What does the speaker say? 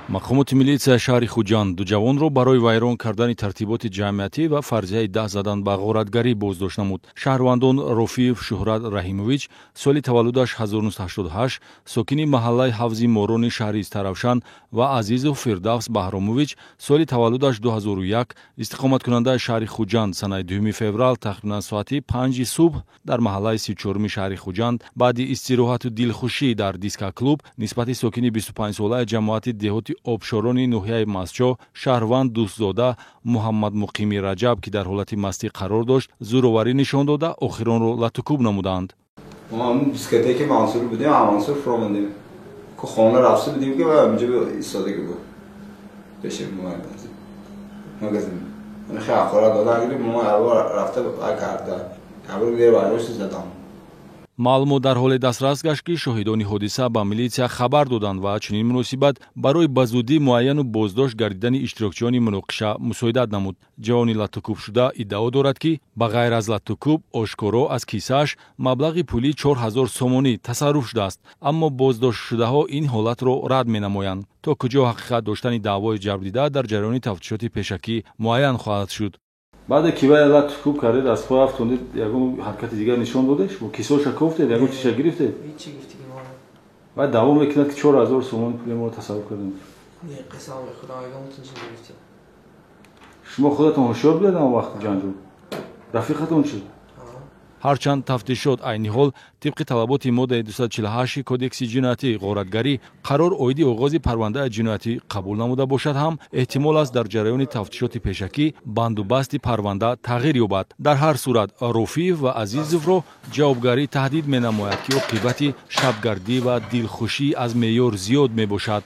мақомоти милитсияи шаҳри Хуҷанд ду ҷавонро барои вайрон кардани тартиботи ҷамъиятӣ ва фарзияи даҳ задан ба ғоратгарӣ боздошт намуд. Шаҳрвандон Рофиев Шӯҳрат Раҳимович соли таваллудаш 1988, сокини маҳаллаи ҳавзи Морони шаҳри Истаравшан ва Азизов Фирдавс Баҳромович соли таваллудаш 2001, истиқоматкунандаи шаҳри Хуҷанд санаи 2 феврал тахрибан соати 5 субҳ дар маҳаллаи 34 шаҳри Хуҷанд баъди истироҳату дилхушӣ дар дискаклуб нисбати сокини 25-солаи ҷамоати деҳоти обшорони ноҳияи Масчо шаҳрванд дӯстзода Муҳаммад Муқими Раҷаб ки дар ҳолати мастӣ қарор дошт зӯроварӣ нишон дода охиронро латукуб намуданд. ما همون دیسکتکی که منصور بودیم منصور فراموندیم که خانه رفته بودیم که اونجا به ایستادگی بود بشه مگزین من خیلی خورا دادن گیریم ما رفته کرده اول دیر برداشت زدم. маълумот дар ҳоле дастрас гашт ки шоҳидони ҳодиса ба милитсия хабар доданд ва чунин муносибат барои ба зудӣ муайяну боздошт гардидани иштирокчиёни муноқиша мусоидат намуд. ҷавони латукубшуда иддао дорад ки ба ғайр аз латукуб ошкоро аз кисааш маблағи пулӣ 4000 сомонӣ тасарруф шудааст, аммо боздоштшудаҳо ин ҳолатро рад менамоянд. то куҷо ҳақиқат доштани даъвои ҷабрдида дар ҷараёни тафтишоти пешакӣ муайян хоҳад шуд. بعد کی وای الله توپ کرد از پا افتوندید یگون حرکت دیگر نشون دادش و کیسوش کوفتید یگون چیزا گرفتید هیچی گرفتی که ما بعد دوام میکند که 4000 سومون پول ما تصرف کردیم نه قسم به خدا یگون چیزی گرفتید شما خودتون هوشیار بودید اون وقت جنگجو رفیقتون چی ҳарчанд тафтишот айни ҳол тибқи талаботи моддаи 248 кодекси ҷиноятӣ ғоратгарӣ қарор оиди оғози парвандаи ҷиноятӣ қабул намуда бошад ҳам эҳтимол аст дар ҷараёни тафтишоти пешакӣ бандубасти парванда тағйир ёбад. дар ҳар сурат Рофиев ва Азизовро ҷавобгарӣ таҳдид менамояд ки оқибати шабгардӣ ва дилхушӣ аз меъёр зиёд мебошад.